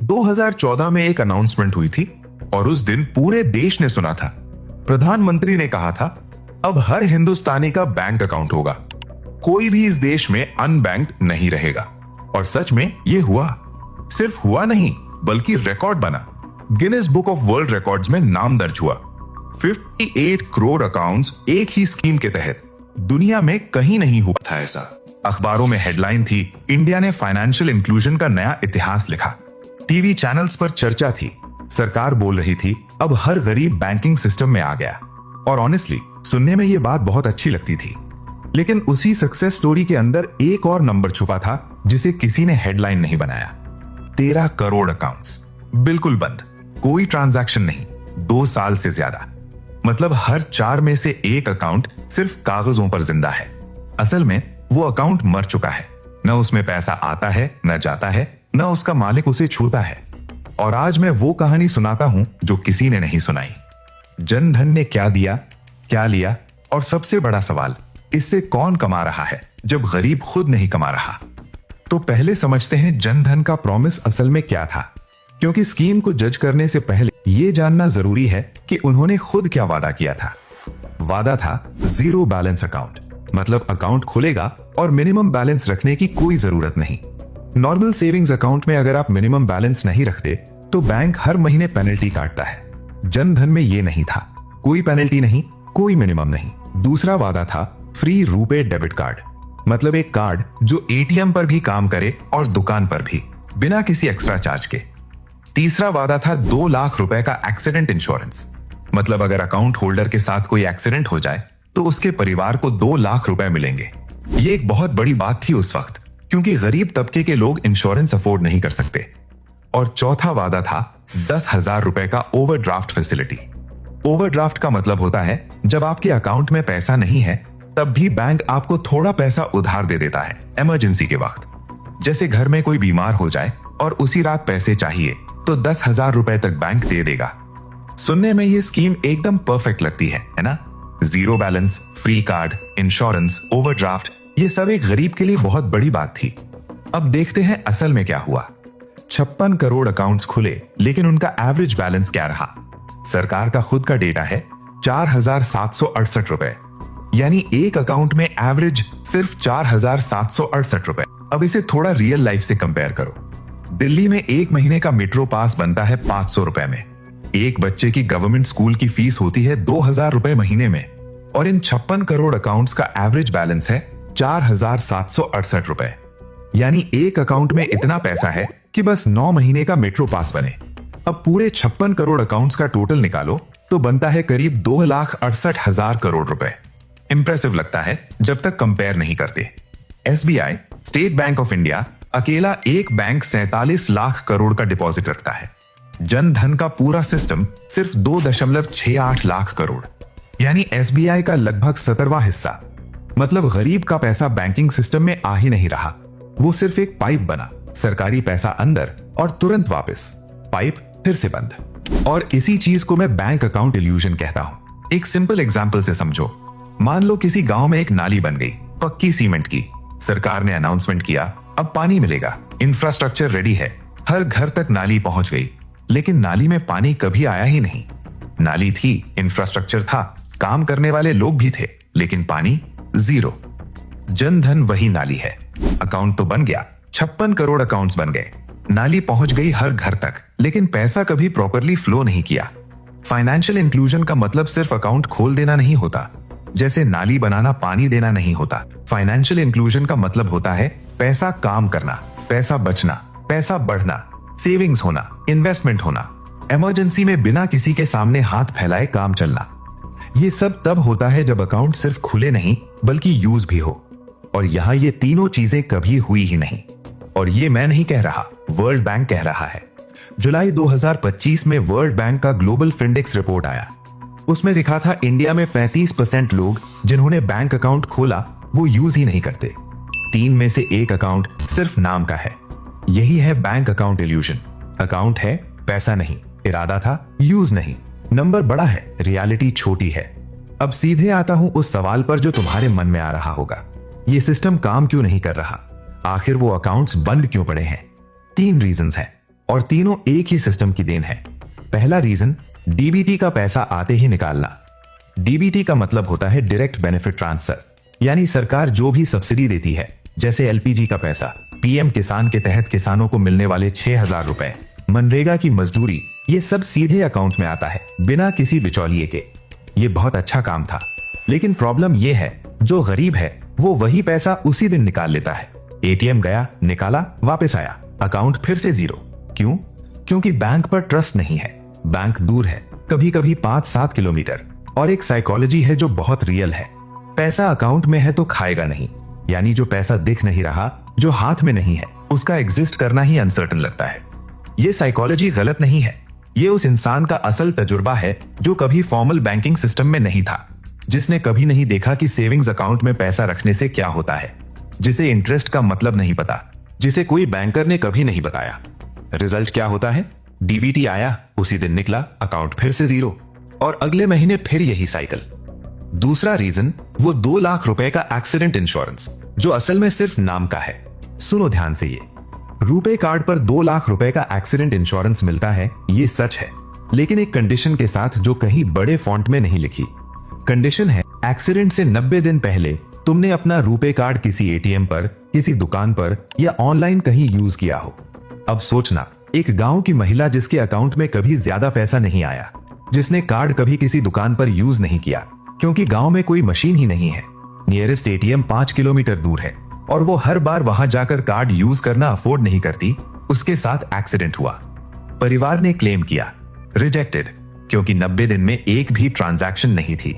2014 में एक अनाउंसमेंट हुई थी और उस दिन पूरे देश ने सुना था। प्रधानमंत्री ने कहा था, अब हर हिंदुस्तानी का बैंक अकाउंट होगा, कोई भी इस देश में अनबैंक्ड नहीं रहेगा। और सच में ये हुआ। सिर्फ हुआ नहीं बल्कि रिकॉर्ड बना। Guinness book of world records में नाम दर्ज हुआ। 58 करोड़ अकाउंट्स एक ही स्कीम के तहत। दुनिया में कहीं नहीं हुआ था ऐसा। अखबारों में हेडलाइन थी, इंडिया ने फाइनेंशियल इंक्लूजन का नया इतिहास लिखा। टीवी चैनल्स पर चर्चा थी। सरकार बोल रही थी, अब हर गरीब बैंकिंग सिस्टम में आ गया। और ऑनेस्टली सुनने में ये बात बहुत अच्छी लगती थी। लेकिन उसी सक्सेस स्टोरी के अंदर एक और नंबर छुपा था जिसे किसी ने हेडलाइन नहीं बनाया। 13 करोड़ अकाउंट्स बिल्कुल बंद, कोई ट्रांजैक्शन नहीं, 2 साल से ज्यादा। मतलब हर 4 में से एक अकाउंट सिर्फ कागजों पर जिंदा है। असल में वो अकाउंट मर चुका है। न उसमें पैसा आता है, न जाता है, न उसका मालिक उसे छूता है। और आज मैं वो कहानी सुनाता हूं जो किसी ने नहीं सुनाई। जनधन ने क्या दिया, क्या लिया, और सबसे बड़ा सवाल, इससे कौन कमा रहा है जब गरीब खुद नहीं कमा रहा। तो पहले समझते हैं जनधन का प्रॉमिस असल में क्या था, क्योंकि स्कीम को जज करने से पहले यह जानना जरूरी है कि उन्होंने खुद क्या वादा किया था। वादा था जीरो बैलेंस अकाउंट, मतलब अकाउंट खुलेगा और मिनिमम बैलेंस रखने की कोई जरूरत नहीं। नॉर्मल सेविंग्स अकाउंट में अगर आप मिनिमम बैलेंस नहीं रखते तो बैंक हर महीने पेनल्टी काटता है। जनधन में ये नहीं था, कोई पेनल्टी नहीं, कोई मिनिमम नहीं। दूसरा वादा था फ्री रुपे डेबिट कार्ड, मतलब एक कार्ड जो एटीएम पर भी काम करे और दुकान पर भी, बिना किसी एक्स्ट्रा चार्ज के। तीसरा वादा था 2 लाख रुपए का एक्सीडेंट इंश्योरेंस, मतलब अगर अकाउंट होल्डर के साथ कोई एक्सीडेंट हो जाए तो उसके परिवार को 2 लाख रुपए मिलेंगे। ये एक बहुत बड़ी बात थी उस वक्त, क्योंकि गरीब तबके के लोग इंश्योरेंस अफोर्ड नहीं कर सकते। और चौथा वादा था 10,000 रुपए का ओवरड्राफ्ट फैसिलिटी। ओवरड्राफ्ट का मतलब होता है जब आपके अकाउंट में पैसा नहीं है तब भी बैंक आपको थोड़ा पैसा उधार दे देता है इमरजेंसी के वक्त। जैसे घर में कोई बीमार हो जाए और उसी रात पैसे चाहिए तो 10,000 रुपए तक बैंक दे देगा। सुनने में ये स्कीम एकदम परफेक्ट लगती है ना? Zero balance, free card, insurance, overdraft, ये सब एक गरीब के लिए बहुत बड़ी बात थी। अब देखते हैं असल में क्या हुआ। 56 करोड़ अकाउंट्स खुले, लेकिन उनका एवरेज बैलेंस क्या रहा? सरकार का खुद का डेटा है 4,768 रुपए, यानी एक अकाउंट में एवरेज सिर्फ 4,768 रुपए। अब इसे थोड़ा रियल लाइफ से कंपेयर करो। दिल्ली में एक महीने का मेट्रो पास बनता है 500 रुपए में। एक बच्चे की गवर्नमेंट स्कूल की फीस होती है 2,000 रुपए महीने में। और इन 56 करोड़ अकाउंट्स का एवरेज बैलेंस है 4,768 रुपए, यानी एक अकाउंट में इतना पैसा है कि बस 9 महीने का मेट्रो पास बने। अब पूरे 56 करोड़ अकाउंट्स का टोटल निकालो तो बनता है करीब 2,68,000 करोड़ रुपए। इंप्रेसिव लगता है जब तक कंपेयर नहीं करते। SBI, state bank of India, अकेला एक बैंक 47 लाख करोड़ का डिपॉजिट रखता है। जनधन का पूरा सिस्टम सिर्फ 2.68 लाख करोड़, यानी एसबीआई का लगभग 17वां हिस्सा। मतलब गरीब का पैसा बैंकिंग सिस्टम में आ ही नहीं रहा, वो सिर्फ एक पाइप बना। सरकारी पैसा अंदर और तुरंत वापस, पाइप फिर से बंद। और इसी चीज को मैं बैंक अकाउंट इल्यूजन कहता हूं। एक सिंपल एग्जांपल से समझो। मान लो किसी गांव में एक नाली बन गई, पक्की सीमेंट की। सरकार ने अनाउंसमेंट किया, अब पानी मिलेगा, इंफ्रास्ट्रक्चर रेडी है, हर घर तक नाली पहुंच गई। लेकिन नाली में पानी कभी आया ही नहीं। नाली थी, इंफ्रास्ट्रक्चर था, काम करने वाले लोग भी थे, लेकिन पानी जीरो। जनधन वही नाली है। अकाउंट तो बन गया, 56 करोड़ अकाउंट्स बन गए, नाली पहुंच गई हर घर तक, लेकिन पैसा कभी प्रॉपरली फ्लो नहीं किया। फाइनेंशियल इंक्लूजन का मतलब सिर्फ अकाउंट खोल देना नहीं होता, जैसे नाली बनाना पानी देना नहीं होता। फाइनेंशियल इंक्लूजन का मतलब होता है पैसा काम करना, पैसा बचना, पैसा बढ़ना, सेविंग्स होना, इन्वेस्टमेंट होना, इमरजेंसी में बिना किसी के सामने हाथ फैलाए काम चलना। ये सब तब होता है जब अकाउंट सिर्फ खुले नहीं बल्कि यूज भी हो। और यहां ये तीनों चीजें कभी हुई ही नहीं। और ये मैं नहीं कह रहा, वर्ल्ड बैंक कह रहा है। जुलाई 2025 में वर्ल्ड बैंक का ग्लोबल फिंडेक्स रिपोर्ट आया। उसमें लिखा था इंडिया में 35% लोग जिन्होंने बैंक अकाउंट खोला वो यूज ही नहीं करते। 3 में से 1 अकाउंट सिर्फ नाम का है। यही है बैंक अकाउंट इल्यूजन। अकाउंट है, पैसा नहीं, इरादा था, यूज नहीं। नंबर बड़ा है, रियलिटी छोटी है। अब सीधे आता हूं उस सवाल पर जो तुम्हारे मन में आ रहा होगा, ये सिस्टम काम क्यों नहीं कर रहा? आखिर वो अकाउंट्स बंद क्यों पड़े हैं? 3 रीजंस हैं। और तीनों एक ही सिस्टम की देन है। पहला रीजन, डीबीटी का पैसा आते ही निकालना। डीबीटी का मतलब होता है डायरेक्ट बेनिफिट ट्रांसफर, यानी सरकार जो भी सब्सिडी देती है, जैसे एलपीजी का पैसा, पीएम किसान के तहत किसानों को मिलने वाले 6,000 रुपए, मनरेगा की मजदूरी, ये सब सीधे अकाउंट में आता है बिना किसी बिचौलिए के। ये बहुत अच्छा काम था, लेकिन प्रॉब्लम ये है, जो गरीब है वो वही पैसा उसी दिन निकाल लेता है। एटीएम गया, निकाला, वापस आया, अकाउंट फिर से जीरो। क्यों? क्योंकि बैंक पर ट्रस्ट नहीं है। बैंक दूर है, कभी कभी 5-7 किलोमीटर। और एक साइकोलॉजी है जो बहुत रियल है, पैसा अकाउंट में है तो खाएगा नहीं, यानी जो पैसा दिख नहीं रहा, जो हाथ में नहीं है, उसका एग्जिस्ट करना ही अनसर्टन लगता है। ये साइकोलॉजी गलत नहीं है, ये उस इंसान का असल तजुर्बा है जो कभी फॉर्मल बैंकिंग सिस्टम में नहीं था, जिसने कभी नहीं देखा कि सेविंग्स अकाउंट में पैसा रखने से क्या होता है, जिसे इंटरेस्ट का मतलब नहीं पता, जिसे कोई बैंकर ने कभी नहीं बताया। रिजल्ट क्या होता है? डीबीटी आया, उसी दिन निकला, अकाउंट फिर से जीरो, और अगले महीने फिर यही साइकिल। दूसरा रीजन, वो 2 लाख रुपए का एक्सीडेंट इंश्योरेंस, जो असल में सिर्फ नाम का है। सुनो ध्यान से, ये रुपे कार्ड पर 2 लाख रुपए का एक्सीडेंट इंश्योरेंस मिलता है, ये सच है, लेकिन एक कंडीशन के साथ जो कहीं बड़े फॉन्ट में नहीं लिखी। कंडीशन है, एक्सीडेंट से 90 दिन पहले तुमने अपना रुपे कार्ड किसी एटीएम पर, किसी दुकान पर या ऑनलाइन कहीं यूज किया हो। अब सोचना, एक गांव की महिला जिसके अकाउंट में कभी ज्यादा पैसा नहीं आया, जिसने कार्ड कभी किसी दुकान पर यूज नहीं किया, क्योंकि गांव में कोई मशीन ही नहीं है, नियरेस्ट एटीएम 5 किलोमीटर दूर है, और वो हर बार वहां जाकर कार्ड यूज करना अफोर्ड नहीं करती, उसके साथ एक्सीडेंट हुआ। परिवार ने क्लेम किया, रिजेक्टेड, क्योंकि 90 दिन में एक भी ट्रांजैक्शन नहीं थी।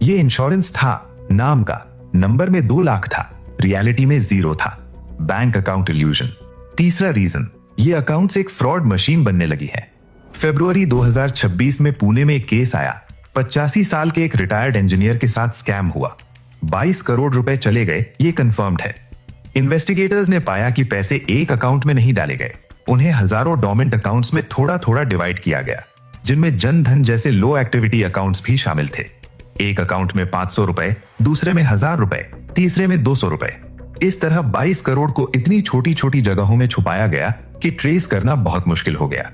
ये इंश्योरेंस था, नाम का, नंबर में 2 लाख था, रियलिटी में 0 था। Bank account illusion. तीसरा रीजन, ये अकाउंट्स एक फ्रॉड मशीन बनने लगी है। फरवरी 2026 में पुणे में एक केस आया, 85 साल के एक रिटायर्ड इंजीनियर के साथ स्कैम हुआ, 22 करोड़ रुपए चले गए, ये कंफर्म्ड है। इन्वेस्टिगेटर्स ने पाया कि पैसे एक अकाउंट में नहीं डाले गए, उन्हें हजारों डोमेंट अकाउंट्स में थोड़ा थोड़ा डिवाइड किया गया, जिनमें जन धन जैसे लो एक्टिविटी अकाउंट्स भी शामिल थे। एक अकाउंट में 500 रुपए, दूसरे में 1000 रुपए, तीसरे में 200 रुपए। इस तरह 22 करोड़ को इतनी छोटी छोटी जगहों में छुपाया गया कि ट्रेस करना बहुत मुश्किल हो गया।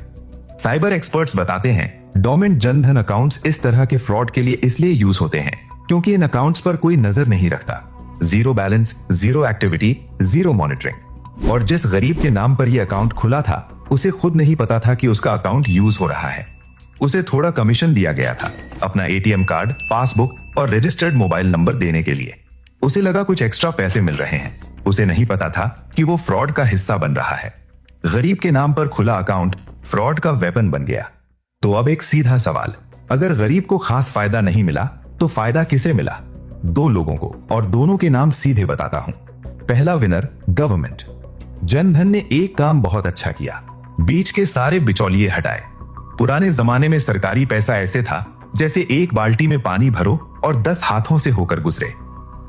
साइबर एक्सपर्ट्स बताते हैं, डोमेंट जनधन अकाउंट्स इस तरह के फ्रॉड के लिए इसलिए यूज होते हैं क्योंकि इन अकाउंट्स पर कोई नजर नहीं रखता, zero balance, zero activity, zero monitoring. और जिस गरीब के नाम पर यह अकाउंट खुला था, उसे खुद नहीं पता था कि उसका अकाउंट यूज हो रहा है। उसे थोड़ा कमीशन दिया गया था अपना एटीएम कार्ड, पासबुक और रजिस्टर्ड मोबाइल नंबर देने के लिए। उसे लगा कुछ एक्स्ट्रा पैसे मिल रहे हैं, उसे नहीं पता था कि वो फ्रॉड का हिस्सा बन रहा है। गरीब के नाम पर खुला अकाउंट फ्रॉड का वेपन बन गया। तो अब एक सीधा सवाल, अगर गरीब को खास फायदा नहीं मिला तो फायदा किसे मिला? 2 लोगों को, और दोनों के नाम सीधे बताता हूं। पहला विनर, गवर्नमेंट। जनधन ने एक काम बहुत अच्छा किया, बीच के सारे बिचौलिए हटाए। पुराने जमाने में सरकारी पैसा ऐसे था जैसे एक बाल्टी में पानी भरो और 10 हाथों से होकर गुजरे।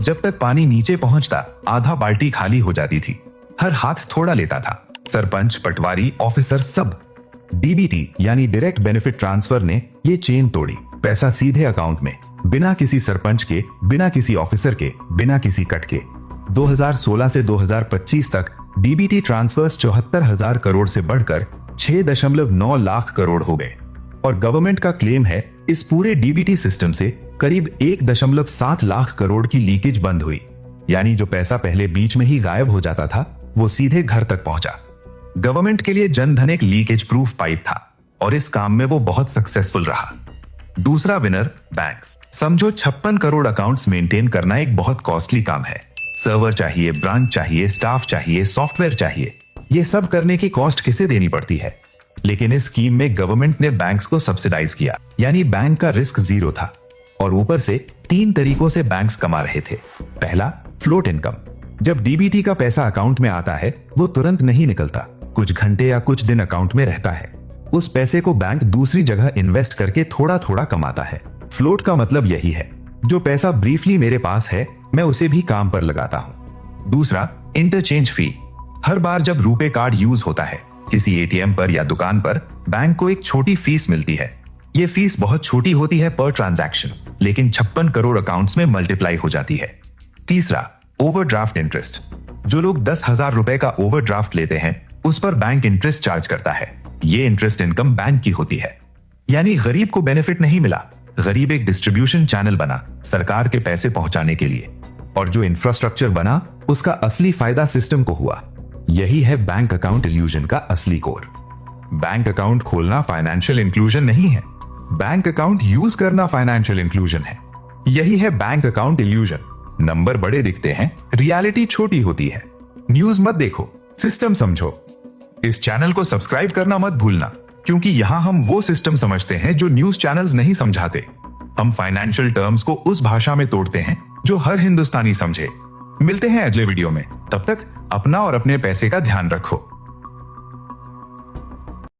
जब तक पानी नीचे पहुंचता, आधा बाल्टी खाली हो जाती थी। हर हाथ थोड़ा लेता था, सरपंच, पटवारी, ऑफिसर, सब। डीबीटी यानी डायरेक्ट बेनिफिट ट्रांसफर ने ये चेन तोड़ी, पैसा सीधे अकाउंट में, बिना किसी सरपंच के, बिना किसी ऑफिसर के, बिना किसी कट के। 2016 से 2025 तक डीबीटी ट्रांसफर्स 74,000 करोड़ से बढ़कर 6.9 लाख करोड़ हो गए। और गवर्नमेंट का क्लेम है, इस पूरे डीबीटी सिस्टम से करीब 1.7 लाख करोड़ की लीकेज बंद हुई, यानी जो पैसा पहले बीच में ही गायब हो जाता था, वो सीधे घर तक पहुंचा। गवर्नमेंट के लिए जनधन एक लीकेज प्रूफ पाइप था, और इस काम में वो बहुत सक्सेसफुल रहा। दूसरा विनर, बैंक्स। समझो 56 करोड़ अकाउंट्स मेंटेन करना एक बहुत कॉस्टली काम है। सर्वर चाहिए, ब्रांच चाहिए, स्टाफ चाहिए, सॉफ्टवेयर चाहिए। ये सब करने की कॉस्ट किसे देनी पड़ती है? लेकिन इस स्कीम में गवर्नमेंट ने बैंक्स को सब्सिडाइज किया, यानी बैंक का रिस्क 0 था। और ऊपर से 3 तरीकों से बैंक्स कमा रहे थे। पहला, फ्लोट इनकम। जब डीबीटी का पैसा अकाउंट में आता है, वो तुरंत नहीं निकलता, कुछ घंटे या कुछ दिन अकाउंट में रहता है। उस पैसे को बैंक दूसरी जगह इन्वेस्ट करके थोड़ा थोड़ा कमाता है। फ्लोट का मतलब यही है, जो पैसा ब्रीफली मेरे पास है, मैं उसे भी काम पर लगाता हूं। दूसरा, इंटरचेंज फी। हर बार जब रुपे कार्ड यूज होता है किसी एटीएम पर या दुकान पर, बैंक को एक छोटी फीस मिलती है। ये फीस बहुत छोटी होती है पर ट्रांजैक्शन, लेकिन 56 करोड़ अकाउंट्स में मल्टीप्लाई हो जाती है। तीसरा, ओवरड्राफ्ट इंटरेस्ट। जो लोग 10,000 रुपए का ओवरड्राफ्ट लेते हैं, उस पर बैंक इंटरेस्ट चार्ज करता है। ये इंटरेस्ट इनकम बैंक की होती है। यानी गरीब को बेनिफिट नहीं मिला, गरीब एक डिस्ट्रीब्यूशन चैनल बना सरकार के पैसे पहुंचाने के लिए, और जो इंफ्रास्ट्रक्चर बना उसका असली फायदा सिस्टम को हुआ। यही है बैंक अकाउंट इल्यूजन का असली कोर। बैंक अकाउंट खोलना फाइनेंशियल इंक्लूजन नहीं है, बैंक अकाउंट यूज करना फाइनेंशियल इंक्लूजन है। यही है बैंक अकाउंट इल्यूजन। नंबर बड़े दिखते हैं, रियलिटी छोटी होती है। न्यूज मत देखो, सिस्टम समझो। इस चैनल को सब्सक्राइब करना मत भूलना, क्योंकि यहां हम वो सिस्टम समझते हैं जो न्यूज चैनल्स नहीं समझाते। हम फाइनेंशियल टर्म्स को उस भाषा में तोड़ते हैं जो हर हिंदुस्तानी समझे। मिलते हैं अगले वीडियो में, तब तक अपना और अपने पैसे का ध्यान रखो।